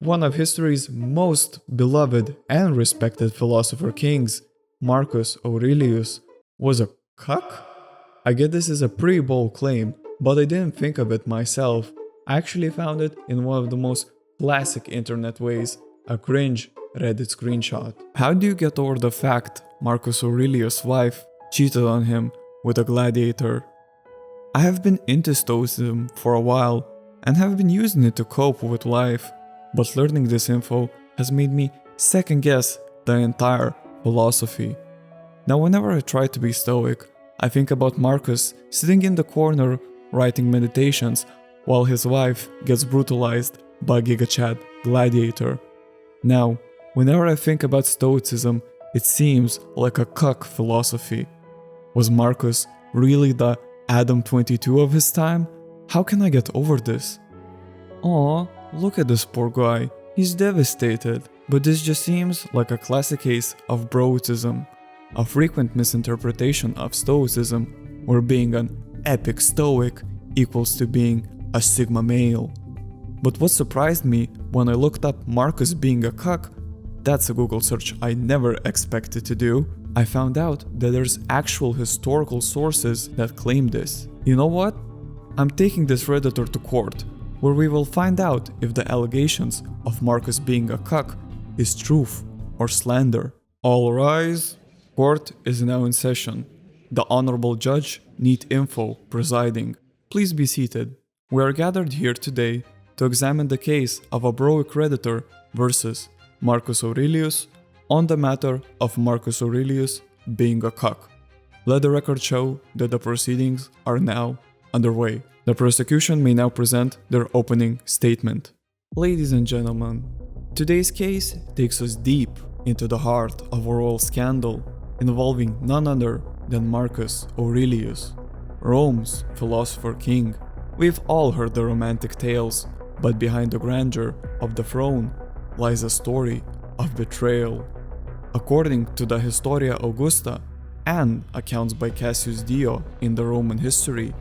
one of history's most beloved and respected philosopher kings, Marcus Aurelius, was a cuck? I get this is a pretty bold claim, but I didn't think of it myself. I actually found it in one of the most classic internet ways, a cringe Reddit screenshot. How do you get over the fact Marcus Aurelius' wife cheated on him with a gladiator? I have been into Stoicism for a while and have been using it to cope with life, but learning this info has made me second guess the entire philosophy. Now whenever I try to be stoic, I think about Marcus sitting in the corner writing meditations while his wife gets brutalized by a GigaChat gladiator. Now, whenever I think about Stoicism, it seems like a cuck philosophy. Was Marcus really the Adam 22 of his time? How can I get over this? Aw, look at this poor guy, he's devastated. But this just seems like a classic case of broism, a frequent misinterpretation of Stoicism, where being an epic Stoic equals to being a Sigma male. But what surprised me when I looked up Marcus being a cuck, that's a Google search I never expected to do, I found out that there's actual historical sources that claim this. You know what? I'm taking this Redditor to court, where we will find out if the allegations of Marcus being a cuck is truth or slander. All rise. Court is now in session. The Honorable Judge, Neat Info, presiding. Please be seated. We are gathered here today to examine the case of a broic Redditor versus Marcus Aurelius on the matter of Marcus Aurelius being a cuck. Let the record show that the proceedings are now underway. The prosecution may now present their opening statement. Ladies and gentlemen, today's case takes us deep into the heart of a royal scandal involving none other than Marcus Aurelius, Rome's philosopher king. We've all heard the romantic tales, but behind the grandeur of the throne lies a story of betrayal. According to the Historia Augusta and accounts by Cassius in the Roman history,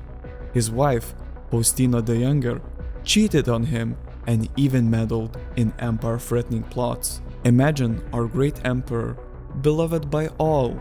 his wife, Faustina the Younger, cheated on him and even meddled in empire-threatening plots. Imagine our great emperor, beloved by all,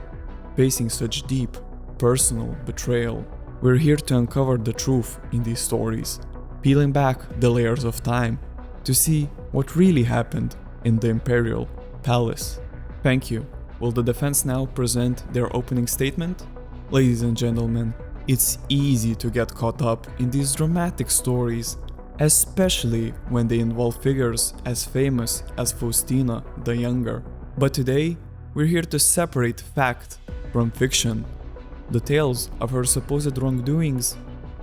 facing such deep, personal betrayal. We're here to uncover the truth in these stories, peeling back the layers of time to see what really happened in the imperial palace. Thank you. Will the defense now present their opening statement? Ladies and gentlemen, it's easy to get caught up in these dramatic stories, especially when they involve figures as famous as Faustina the Younger. But today, we're here to separate fact from fiction. The tales of her supposed wrongdoings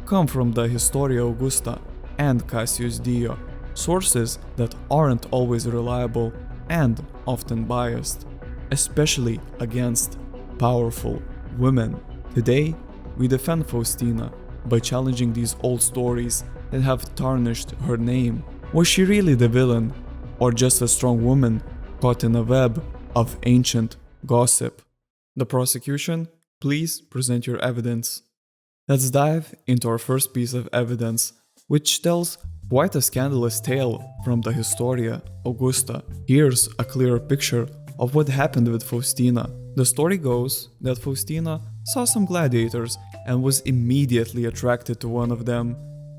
come from the Historia Augusta and Cassius Dio, sources that aren't always reliable and often biased, especially against powerful women. Today, we defend Faustina by challenging these old stories that have tarnished her name. Was she really the villain, or just a strong woman caught in a web of ancient gossip? The prosecution, please present your evidence. Let's dive into our first piece of evidence, which tells quite a scandalous tale from the Historia Augusta. Here's a clearer picture of what happened with Faustina. The story goes that Faustina saw some gladiators and was immediately attracted to one of them.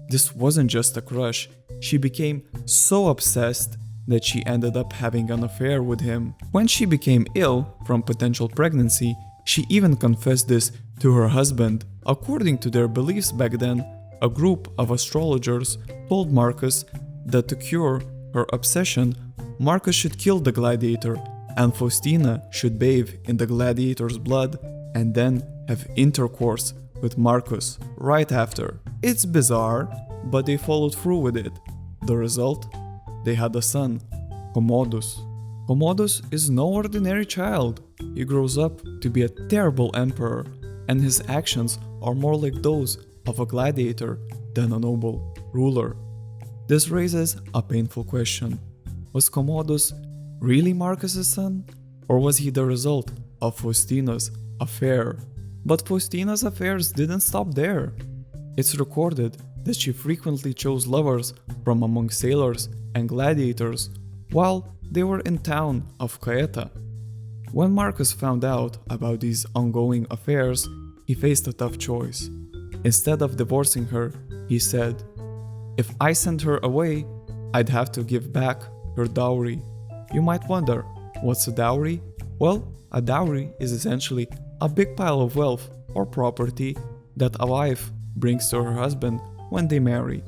This wasn't just a crush, she became so obsessed that she ended up having an affair with him. When she became ill from potential pregnancy, she even confessed this to her husband. According to their beliefs back then, a group of astrologers told Marcus that to cure her obsession, Marcus should kill the gladiator and Faustina should bathe in the gladiator's blood and then have intercourse with Marcus right after. It's bizarre, but they followed through with it. The result? They had a son, Commodus. Commodus is no ordinary child. He grows up to be a terrible emperor, and his actions are more like those of a gladiator than a noble ruler. This raises a painful question. Was Commodus really Marcus's son? Or was he the result of Faustina's affair? But Faustina's affairs didn't stop there. It's recorded that she frequently chose lovers from among sailors and gladiators while they were in town of Caeta. When Marcus found out about these ongoing affairs, he faced a tough choice. Instead of divorcing her, he said, "If I sent her away, I'd have to give back her dowry." You might wonder, what's a dowry? Well, a dowry is essentially a big pile of wealth or property that a wife brings to her husband when they marry.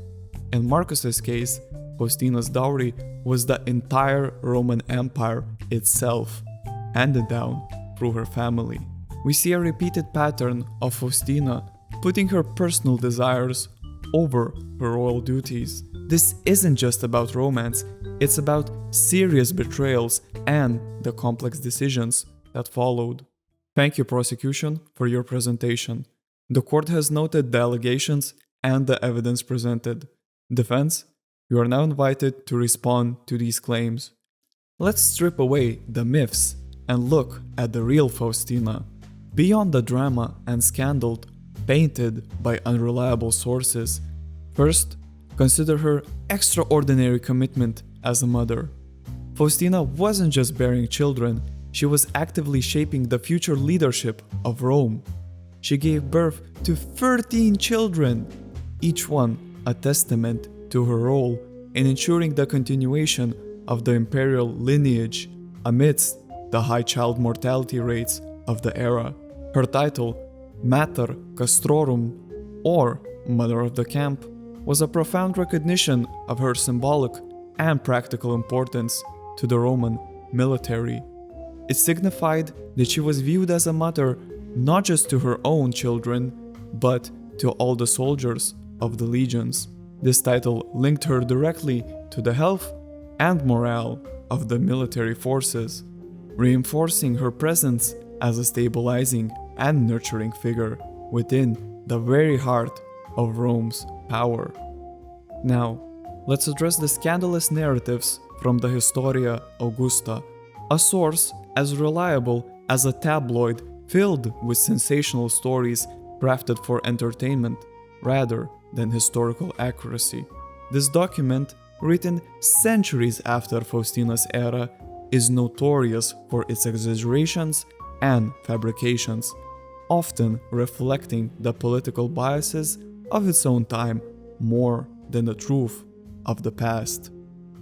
In Marcus's case, Faustina's dowry was the entire Roman Empire itself, handed down through her family. We see a repeated pattern of Faustina putting her personal desires over her royal duties. This isn't just about romance, it's about serious betrayals and the complex decisions that followed. Thank you, prosecution, for your presentation. The court has noted the allegations and the evidence presented. Defense, you are now invited to respond to these claims. Let's strip away the myths and look at the real Faustina. Beyond the drama and scandal painted by unreliable sources, first, consider her extraordinary commitment as a mother. Faustina wasn't just bearing children, she was actively shaping the future leadership of Rome. She gave birth to 13 children, each one a testament to her role in ensuring the continuation of the imperial lineage amidst the high child mortality rates of the era. Her title, Mater Castrorum, or Mother of the Camp, was a profound recognition of her symbolic and practical importance to the Roman military. It signified that she was viewed as a mother not just to her own children, but to all the soldiers of the legions. This title linked her directly to the health and morale of the military forces, reinforcing her presence as a stabilizing and nurturing figure within the very heart of Rome's power. Now, let's address the scandalous narratives from the Historia Augusta, a source as reliable as a tabloid filled with sensational stories crafted for entertainment rather than historical accuracy. This document, written centuries after Faustina's era, is notorious for its exaggerations and fabrications, often reflecting the political biases of its own time more than the truth of the past.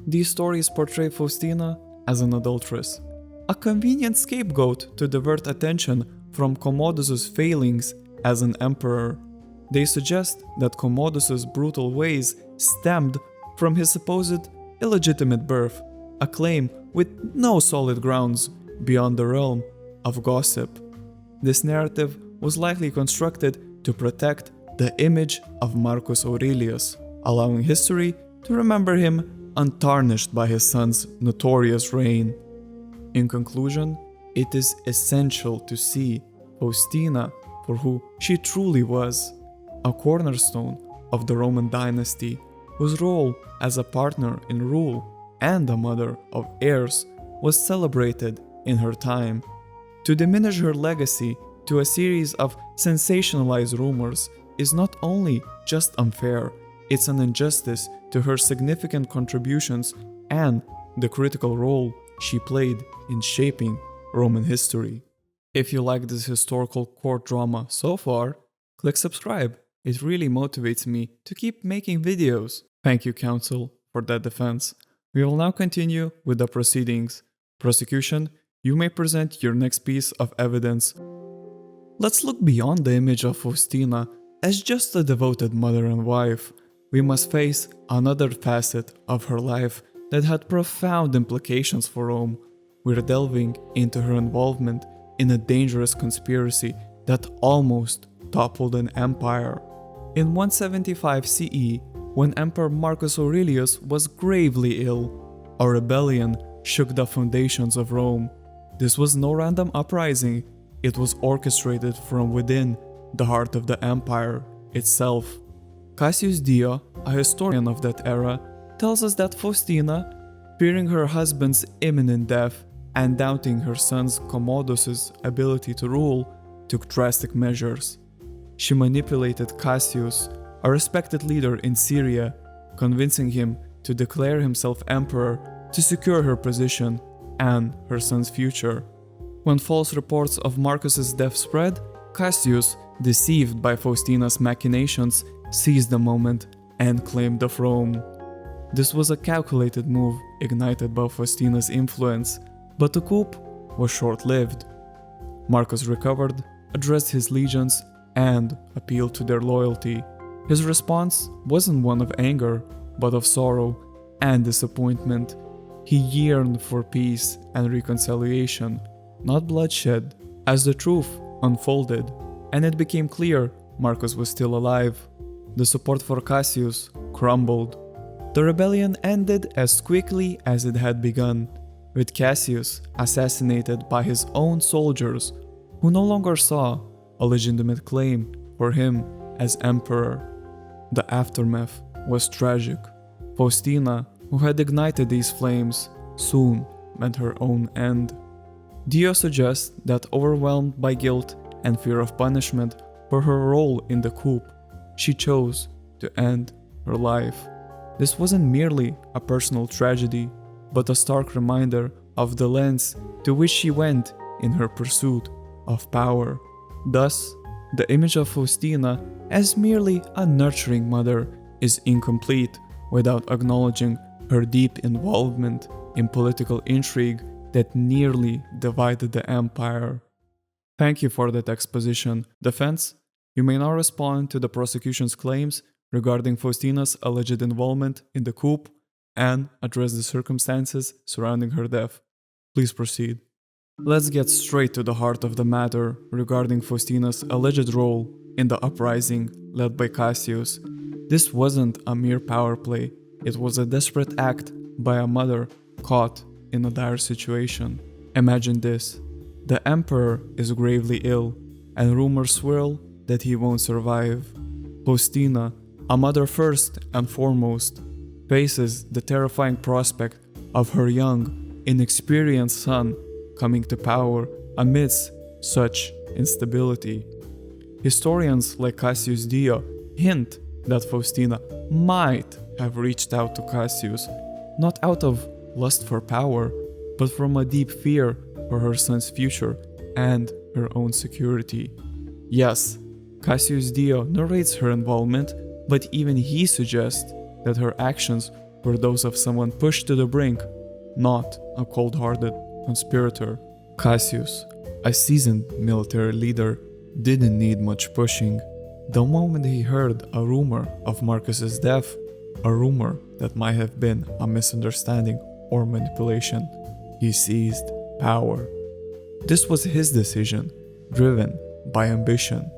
These stories portray Faustina as an adulteress, a convenient scapegoat to divert attention from Commodus's failings as an emperor. They suggest that Commodus's brutal ways stemmed from his supposed illegitimate birth, a claim with no solid grounds beyond the realm of gossip. This narrative was likely constructed to protect the image of Marcus Aurelius, allowing history to remember him untarnished by his son's notorious reign. In conclusion, it is essential to see Faustina for who she truly was, a cornerstone of the Roman dynasty, whose role as a partner in rule and a mother of heirs was celebrated in her time. To diminish her legacy to a series of sensationalized rumors is not only just unfair, it's an injustice to her significant contributions and the critical role she played in shaping Roman history. If you like this historical court drama so far, click subscribe. It really motivates me to keep making videos. Thank you, counsel, for that defense. We will now continue with the proceedings. Prosecution, you may present your next piece of evidence. Let's look beyond the image of Faustina as just a devoted mother and wife. We must face another facet of her life that had profound implications for Rome. We're delving into her involvement in a dangerous conspiracy that almost toppled an empire. In 175 CE, when Emperor Marcus Aurelius was gravely ill, a rebellion shook the foundations of Rome. This was no random uprising, it was orchestrated from within the heart of the empire itself. Cassius, a historian of that era, tells us that Faustina, fearing her husband's imminent death and doubting her son Commodus's ability to rule, took drastic measures. She manipulated Cassius, a respected leader in Syria, convincing him to declare himself emperor to secure her position and her son's future. When false reports of Marcus's death spread, Cassius, deceived by Faustina's machinations, seized the moment and claimed the throne. This was a calculated move ignited by Faustina's influence, but the coup was short-lived. Marcus recovered, addressed his legions, and appealed to their loyalty. His response wasn't one of anger, but of sorrow and disappointment. He yearned for peace and reconciliation, not bloodshed. As the truth unfolded, and it became clear Marcus was still alive, the support for Cassius crumbled. The rebellion ended as quickly as it had begun, with Cassius assassinated by his own soldiers, who no longer saw a legitimate claim for him as emperor. The aftermath was tragic. Faustina, who had ignited these flames, soon met her own end. Dio suggests that, overwhelmed by guilt and fear of punishment for her role in the coup, she chose to end her life. This wasn't merely a personal tragedy, but a stark reminder of the lengths to which she went in her pursuit of power. Thus, the image of Faustina as merely a nurturing mother is incomplete without acknowledging her deep involvement in political intrigue that nearly divided the empire. Thank you for that exposition. Defense, you may now respond to the prosecution's claims regarding Faustina's alleged involvement in the coup and address the circumstances surrounding her death. Please proceed. Let's get straight to the heart of the matter regarding Faustina's alleged role in the uprising led by Cassius. This wasn't a mere power play, it was a desperate act by a mother caught in a dire situation. Imagine this: the emperor is gravely ill, and rumors swirl that he won't survive. Faustina, a mother first and foremost, faces the terrifying prospect of her young, inexperienced son coming to power amidst such instability. Historians like Cassius Dio hint that Faustina might have reached out to Cassius, not out of lust for power, but from a deep fear for her son's future and her own security. Yes, Cassius Dio narrates her involvement, but even he suggests that her actions were those of someone pushed to the brink, not a cold-hearted conspirator. Cassius, a seasoned military leader, didn't need much pushing. The moment he heard a rumor of Marcus's death, a rumor that might have been a misunderstanding or manipulation, he seized power. This was his decision, driven by ambition.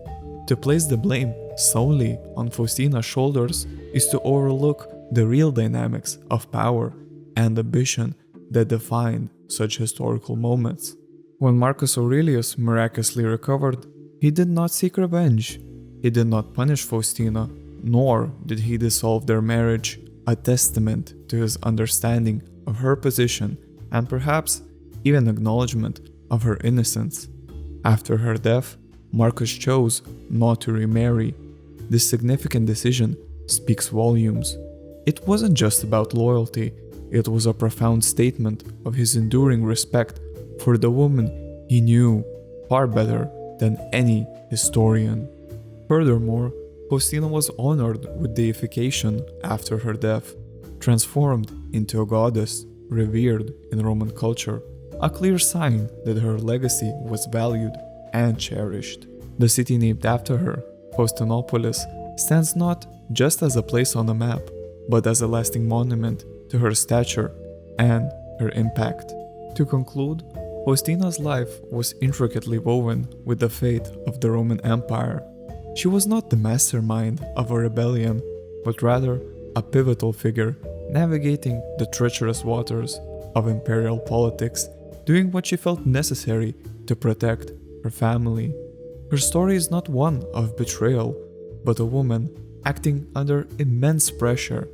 To place the blame solely on Faustina's shoulders is to overlook the real dynamics of power and ambition that defined such historical moments. When Marcus Aurelius miraculously recovered, he did not seek revenge. He did not punish Faustina, nor did he dissolve their marriage, a testament to his understanding of her position and perhaps even acknowledgement of her innocence. After her death, Marcus chose not to remarry. This significant decision speaks volumes. It wasn't just about loyalty, it was a profound statement of his enduring respect for the woman he knew far better than any historian. Furthermore, Faustina was honored with deification after her death, transformed into a goddess revered in Roman culture, a clear sign that her legacy was valued and cherished. The city named after her, Faustinopolis, stands not just as a place on a map, but as a lasting monument to her stature and her impact. To conclude, Faustina's life was intricately woven with the fate of the Roman Empire. She was not the mastermind of a rebellion, but rather a pivotal figure navigating the treacherous waters of imperial politics, doing what she felt necessary to protect her family. Her story is not one of betrayal, but a woman acting under immense pressure,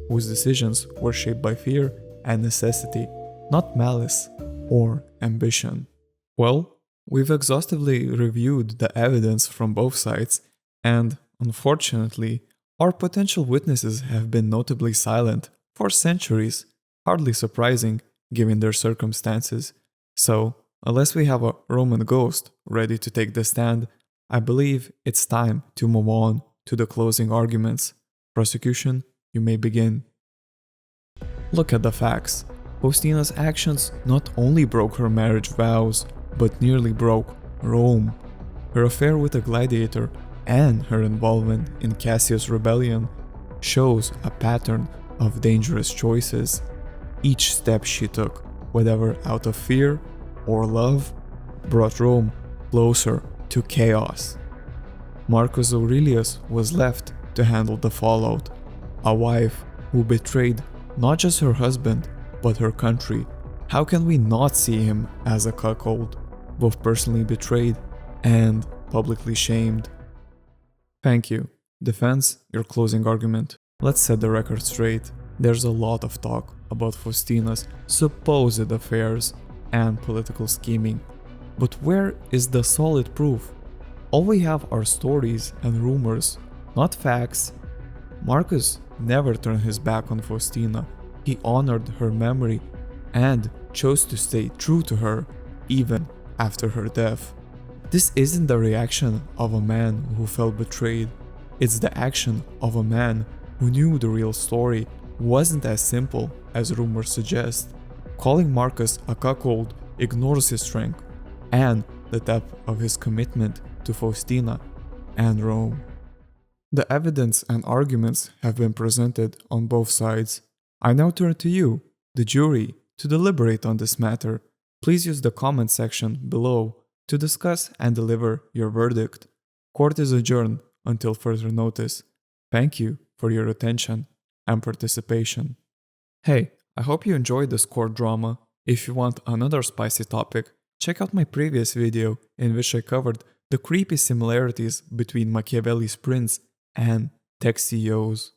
whose decisions were shaped by fear and necessity, not malice or ambition. Well, we've exhaustively reviewed the evidence from both sides, and unfortunately, our potential witnesses have been notably silent for centuries. Hardly surprising, given their circumstances. So, unless we have a Roman ghost ready to take the stand, I believe it's time to move on to the closing arguments. Prosecution, you may begin. Look at the facts. Faustina's actions not only broke her marriage vows, but nearly broke Rome. Her affair with a gladiator and her involvement in Cassius' rebellion shows a pattern of dangerous choices. Each step she took, whether out of fear or love, brought Rome closer to chaos. Marcus Aurelius was left to handle the fallout. A wife who betrayed not just her husband, but her country. How can we not see him as a cuckold, both personally betrayed and publicly shamed? Thank you. Defense, your closing argument. Let's set the record straight. There's a lot of talk about Faustina's supposed affairs and political scheming. But where is the solid proof? All we have are stories and rumors, not facts. Marcus never turned his back on Faustina. He honored her memory and chose to stay true to her even after her death. This isn't the reaction of a man who felt betrayed. It's the action of a man who knew the real story wasn't as simple as rumors suggest. Calling Marcus a cuckold ignores his strength and the depth of his commitment to Faustina and Rome. The evidence and arguments have been presented on both sides. I now turn to you, the jury, to deliberate on this matter. Please use the comment section below to discuss and deliver your verdict. Court is adjourned until further notice. Thank you for your attention and participation. Hey, I hope you enjoyed this court drama. If you want another spicy topic, check out my previous video in which I covered the creepy similarities between Machiavelli's prince and tech CEOs.